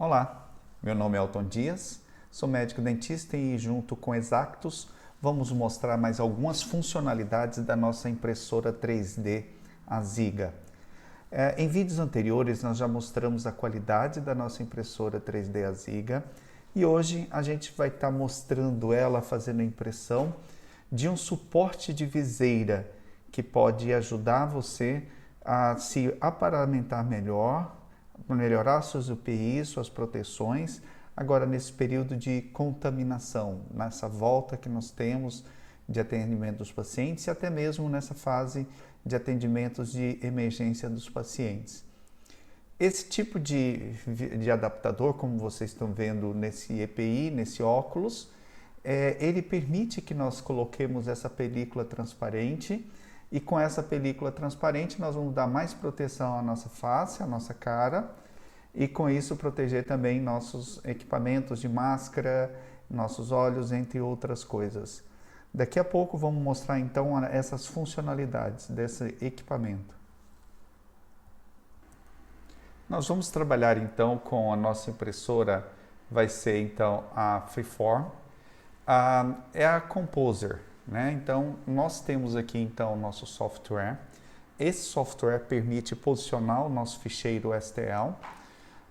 Olá, meu nome é Elton Dias, sou médico dentista e junto com Exactus vamos mostrar mais algumas funcionalidades da nossa impressora 3D, a Ziga. Em vídeos anteriores nós já mostramos a qualidade da nossa impressora 3D a Ziga e hoje a gente vai estar mostrando ela fazendo impressão de um suporte de viseira que pode ajudar você a se aparamentar melhor, melhorar suas UPIs, suas proteções, agora nesse período de contaminação, nessa volta que nós temos de atendimento dos pacientes e até mesmo nessa fase de atendimentos de emergência dos pacientes. Esse tipo de adaptador, como vocês estão vendo nesse EPI, nesse óculos, ele permite que nós coloquemos essa película transparente e com essa película transparente nós vamos dar mais proteção à nossa face, à nossa cara e com isso proteger também nossos equipamentos de máscara, nossos olhos, entre outras coisas. Daqui a pouco vamos mostrar então essas funcionalidades desse equipamento. Nós vamos trabalhar então com a nossa impressora, vai ser então a Freeform, é a Composer, né? Então nós temos aqui então o nosso software. Esse software permite posicionar o nosso ficheiro STL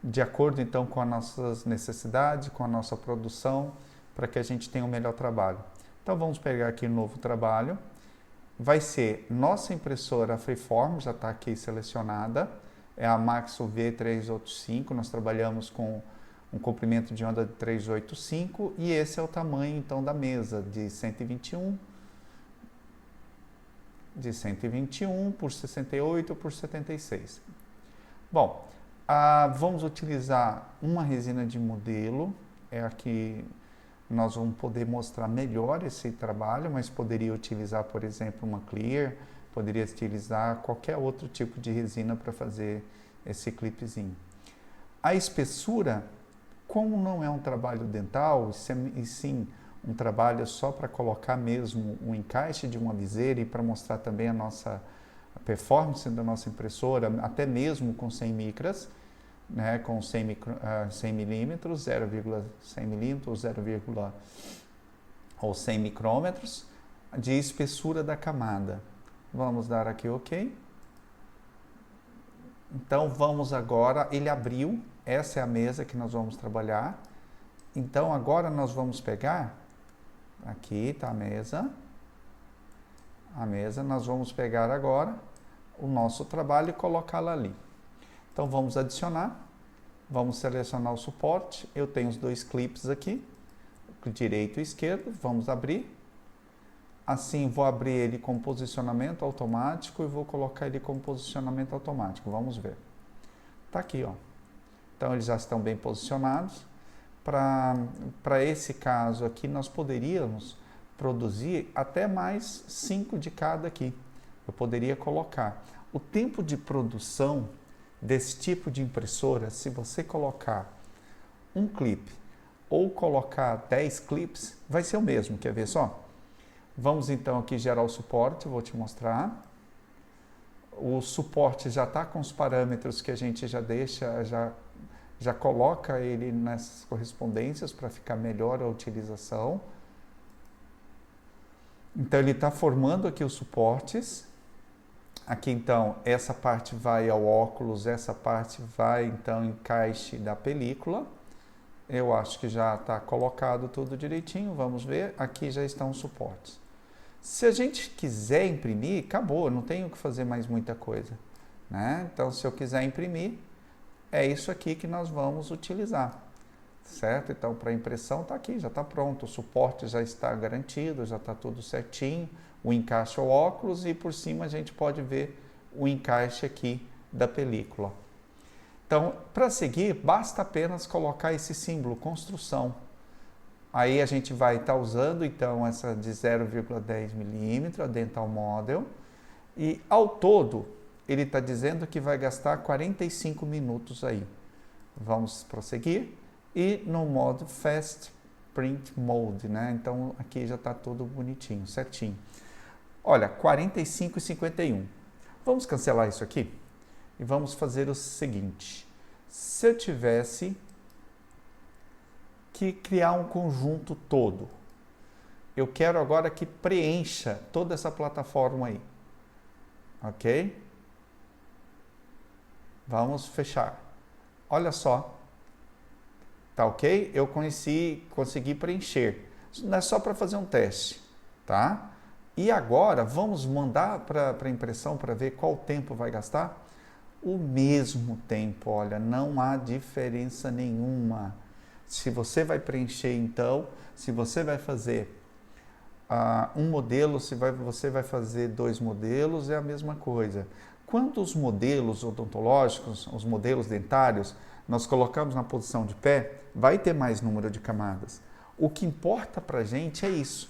de acordo então com as nossas necessidades, com a nossa produção, para que a gente tenha um melhor trabalho. Então vamos pegar aqui um novo trabalho, vai ser nossa impressora Freeform, já está aqui selecionada, é a Maxo V385, nós trabalhamos com um comprimento de onda de 385 e esse é o tamanho então da mesa de 121 por 68 por 76. Bom, vamos utilizar uma resina de modelo, é aqui nós vamos poder mostrar melhor esse trabalho, mas poderia utilizar, por exemplo, uma Clear, poderia utilizar qualquer outro tipo de resina para fazer esse clipezinho. A espessura, como não é um trabalho dental, e sim um trabalho só para colocar mesmo o encaixe de uma viseira e para mostrar também a performance da nossa impressora, até mesmo com 100 micras, né, com 100 milímetros, 0,100 milímetros, ou 100 micrômetros de espessura da camada. Vamos dar aqui OK. Então vamos agora, ele abriu, essa é a mesa que nós vamos trabalhar. Então agora nós vamos pegar, aqui está a mesa, nós vamos pegar agora o nosso trabalho e colocá-la ali. Então vamos adicionar, vamos selecionar o suporte, eu tenho os dois clipes aqui, direito e esquerdo, vamos abrir. Assim, vou abrir ele com posicionamento automático e vou colocar ele com posicionamento automático. Vamos ver. Está aqui, ó. Então, eles já estão bem posicionados. Para esse caso aqui, nós poderíamos produzir até mais 5 de cada aqui. Eu poderia colocar. O tempo de produção desse tipo de impressora, se você colocar um clipe ou colocar 10 clips, vai ser o mesmo. Quer ver só? Vamos então aqui gerar o suporte, vou te mostrar. O suporte já está com os parâmetros que a gente já deixa, já coloca ele nessas correspondências para ficar melhor a utilização. Então ele está formando aqui os suportes. Aqui então essa parte vai ao óculos, essa parte vai então ao encaixe da película. Eu acho que já está colocado tudo direitinho, vamos ver. Aqui já estão os suportes. Se a gente quiser imprimir, acabou, eu não tenho que fazer mais muita coisa, né? Então, se eu quiser imprimir, é isso aqui que nós vamos utilizar, certo? Então, para impressão está aqui, já está pronto, o suporte já está garantido, já está tudo certinho, o encaixe ao óculos e por cima a gente pode ver o encaixe aqui da película. Então, para seguir, basta apenas colocar esse símbolo, construção. Aí a gente vai estar usando então essa de 0,10 milímetros, a Dental Model, e ao todo ele está dizendo que vai gastar 45 minutos aí. Vamos prosseguir e no modo Fast Print Mode, né? Então aqui já está tudo bonitinho, certinho. Olha, 45,51. Vamos cancelar isso aqui e vamos fazer o seguinte. Se eu tivesse que criar um conjunto todo. Eu quero agora que preencha toda essa plataforma aí. Ok? Vamos fechar. Olha só. Tá ok? Eu consegui preencher. Isso não é só para fazer um teste, tá? E agora vamos mandar para a impressão para ver qual tempo vai gastar? O mesmo tempo, olha, não há diferença nenhuma. Se você vai preencher então, se você vai fazer um modelo, se você vai fazer 2 modelos, é a mesma coisa. Quando os modelos odontológicos, os modelos dentários, nós colocamos na posição de pé, vai ter mais número de camadas. O que importa para a gente é isso.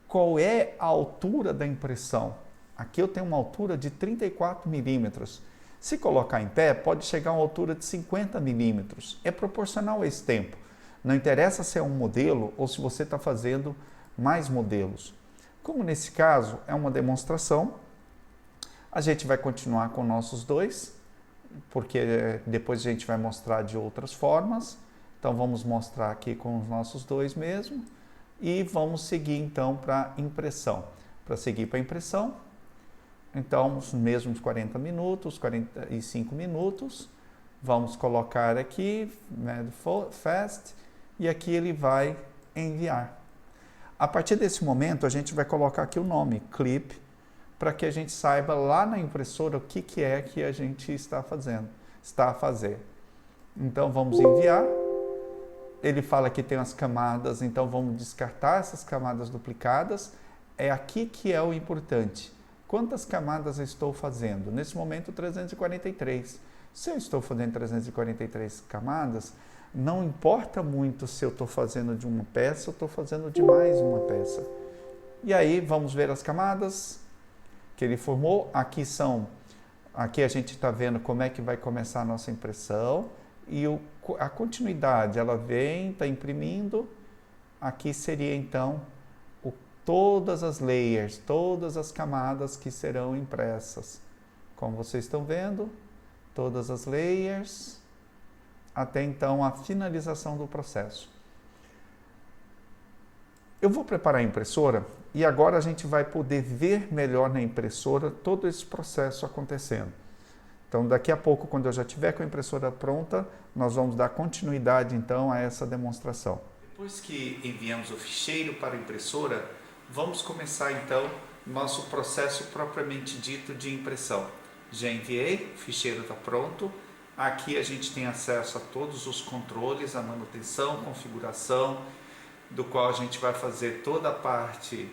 Qual é a altura da impressão? Aqui eu tenho uma altura de 34 milímetros. Se colocar em pé, pode chegar a uma altura de 50 milímetros. É proporcional a esse tempo. Não interessa se é um modelo ou se você está fazendo mais modelos. Como nesse caso é uma demonstração, a gente vai continuar com nossos 2, porque depois a gente vai mostrar de outras formas. Então vamos mostrar aqui com os nossos 2 mesmo e vamos seguir então para impressão. Para seguir para impressão, então os mesmos 40 minutos, 45 minutos, vamos colocar aqui, fast, e aqui ele vai enviar. A partir desse momento, a gente vai colocar aqui o nome, clip, para que a gente saiba lá na impressora o que é que a gente está a fazer. Então, vamos enviar. Ele fala que tem as camadas, então vamos descartar essas camadas duplicadas. É aqui que é o importante. Quantas camadas eu estou fazendo? Nesse momento, 343. Se eu estou fazendo 343 camadas, não importa muito se eu estou fazendo de uma peça ou estou fazendo de mais uma peça. E aí, vamos ver as camadas que ele formou. Aqui a gente está vendo como é que vai começar a nossa impressão. E a continuidade, ela vem, está imprimindo. Aqui seria, então, todas as layers, todas as camadas que serão impressas. Como vocês estão vendo, todas as layers, até então a finalização do processo. Eu vou preparar a impressora e agora a gente vai poder ver melhor na impressora todo esse processo acontecendo. Então, daqui a pouco, quando eu já tiver com a impressora pronta, nós vamos dar continuidade, então, a essa demonstração. Depois que enviamos o ficheiro para a impressora, vamos começar, então, nosso processo propriamente dito de impressão. Já enviei, o ficheiro está pronto. Aqui a gente tem acesso a todos os controles, a manutenção, configuração, do qual a gente vai fazer toda a parte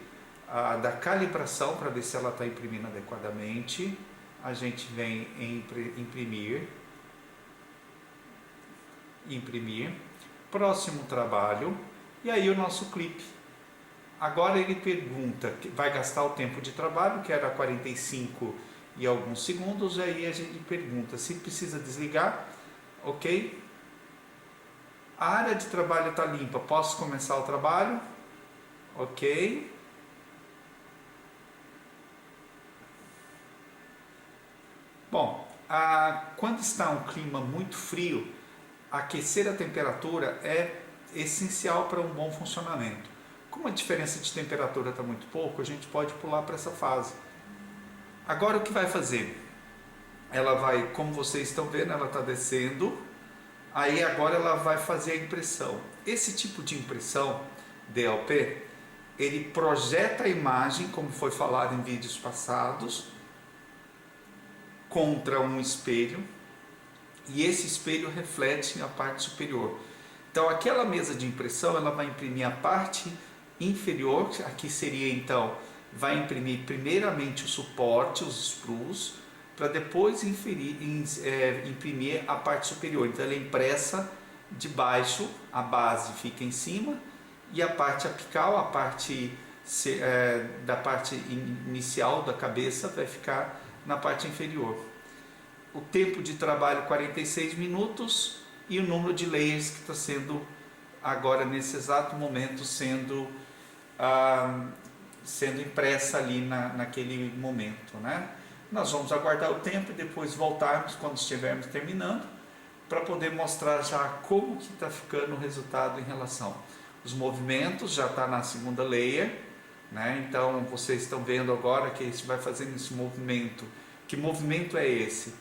da calibração para ver se ela está imprimindo adequadamente. A gente vem em imprimir, próximo trabalho, e aí o nosso clipe. Agora ele pergunta, vai gastar o tempo de trabalho, que era 45 e alguns segundos, aí a gente pergunta se precisa desligar, ok? A área de trabalho está limpa, posso começar o trabalho? Ok. Bom, quando está um clima muito frio, aquecer a temperatura é essencial para um bom funcionamento. Como a diferença de temperatura está muito pouco, a gente pode pular para essa fase. Agora o que vai fazer? Ela vai, como vocês estão vendo, ela está descendo, aí agora ela vai fazer a impressão. Esse tipo de impressão, DLP, ele projeta a imagem, como foi falado em vídeos passados, contra um espelho, e esse espelho reflete a parte superior. Então aquela mesa de impressão, ela vai imprimir a parte inferior, aqui seria então, vai imprimir primeiramente o suporte, os sprues, para depois imprimir a parte superior. Então ela é impressa de baixo, a base fica em cima, e a parte apical, a parte da parte inicial da cabeça, vai ficar na parte inferior. O tempo de trabalho 46 minutos e o número de layers que está sendo agora nesse exato momento sendo impressa ali naquele momento, né? Nós vamos aguardar o tempo e depois voltarmos quando estivermos terminando para poder mostrar já como que está ficando o resultado em relação. Os movimentos já está na segunda layer, né? Então vocês estão vendo agora que isso vai fazendo esse movimento. Que movimento é esse?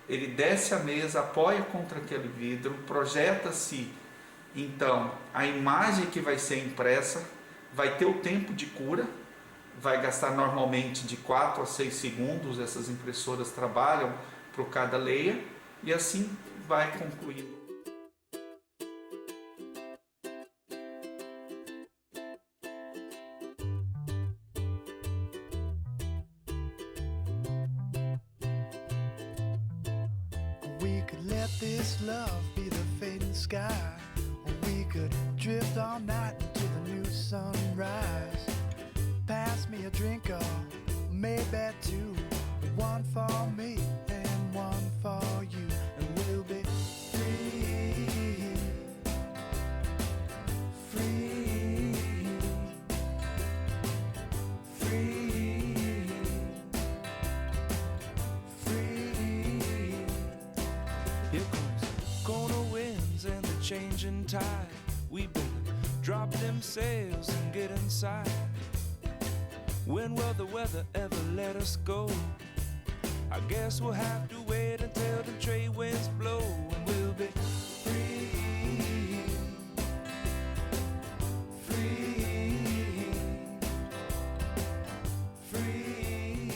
Ele desce a mesa, apoia contra aquele vidro, projeta-se então a imagem que vai ser impressa, vai ter o tempo de cura, vai gastar normalmente de 4 a 6 segundos, essas impressoras trabalham por cada layer e assim vai concluindo. We could let this love be the fading sky, or we could drift all night into the new sunrise. Pass me a drink or maybe two, one for me and one for you, and we'll be free, free, free, free. Here comes corner winds and the changing tide. We better drop them sails and get inside. When will the weather ever let us go? I guess we'll have to wait until the trade winds blow, and we'll be free, free, free,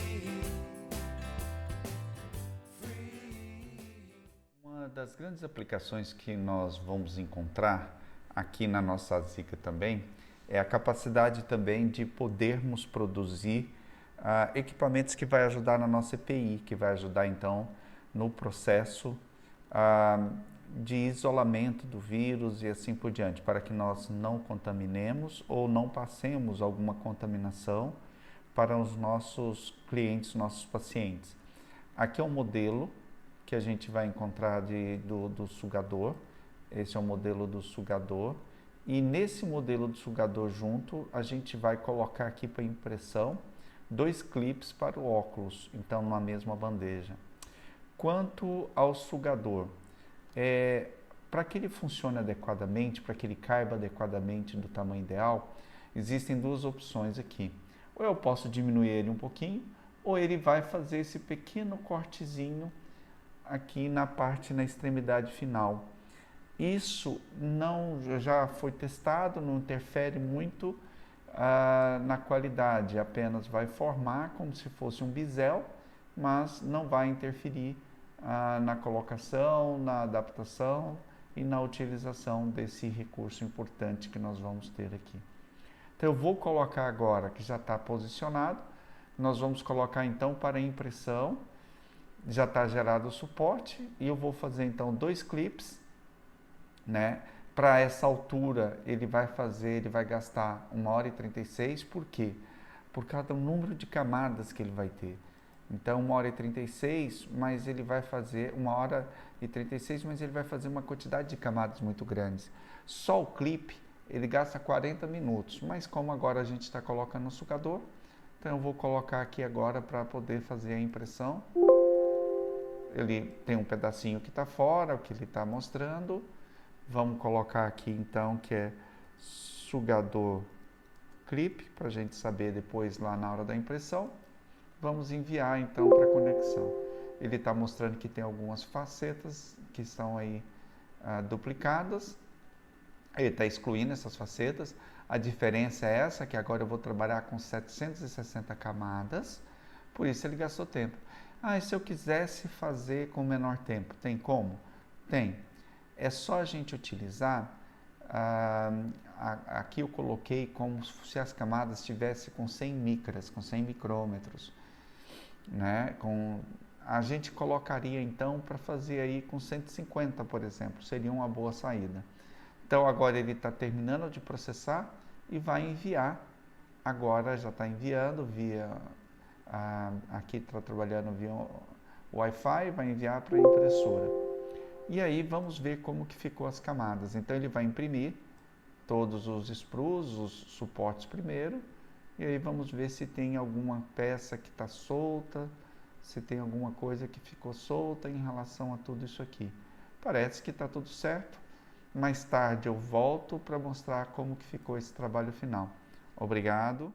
free. Uma das grandes aplicações que nós vamos encontrar aqui na nossa Ziga também é a capacidade também de podermos produzir equipamentos que vai ajudar na nossa EPI, que vai ajudar então no processo de isolamento do vírus e assim por diante, para que nós não contaminemos ou não passemos alguma contaminação para os nossos clientes, nossos pacientes. Aqui é um modelo que a gente vai encontrar do sugador. Esse é o modelo do sugador. E nesse modelo do sugador junto, a gente vai colocar aqui para impressão 2 clipes para o óculos, então na mesma bandeja. Quanto ao sugador, para que ele funcione adequadamente, para que ele caiba adequadamente do tamanho ideal, existem 2 opções aqui. Ou eu posso diminuir ele um pouquinho, ou ele vai fazer esse pequeno cortezinho aqui na extremidade final. Isso já foi testado, não interfere muito na qualidade, apenas vai formar como se fosse um bisel, mas não vai interferir na colocação, na adaptação e na utilização desse recurso importante que nós vamos ter aqui. Então eu vou colocar agora que já está posicionado, nós vamos colocar então para impressão, já está gerado o suporte e eu vou fazer então 2 clips, né? Para essa altura ele vai gastar 1h36, por quê? Por causa do número de camadas que ele vai ter. Então 1h36, mas ele vai fazer 1h36, mas ele vai fazer uma quantidade de camadas muito grandes. Só o clipe ele gasta 40 minutos, mas como agora a gente está colocando no sugador, então eu vou colocar aqui agora para poder fazer a impressão. Ele tem um pedacinho que está fora, o que ele está mostrando. Vamos colocar aqui então que é sugador clip, para a gente saber depois lá na hora da impressão. Vamos enviar então para conexão. Ele está mostrando que tem algumas facetas que estão aí duplicadas. Ele está excluindo essas facetas. A diferença é essa, que agora eu vou trabalhar com 760 camadas, por isso ele gastou tempo. E se eu quisesse fazer com menor tempo, tem como? Tem. É só a gente utilizar, aqui eu coloquei como se as camadas estivessem com 100 micras, com 100 micrômetros. Né? A gente colocaria então para fazer aí com 150, por exemplo, seria uma boa saída. Então agora ele está terminando de processar e vai enviar, agora já está enviando via, aqui está trabalhando via Wi-Fi, vai enviar para a impressora. E aí vamos ver como que ficou as camadas. Então ele vai imprimir todos os sprues, os suportes primeiro, e aí vamos ver se tem alguma peça que está solta, se tem alguma coisa que ficou solta em relação a tudo isso aqui. parece que está tudo certo. Mais tarde eu volto para mostrar como que ficou esse trabalho final. Obrigado.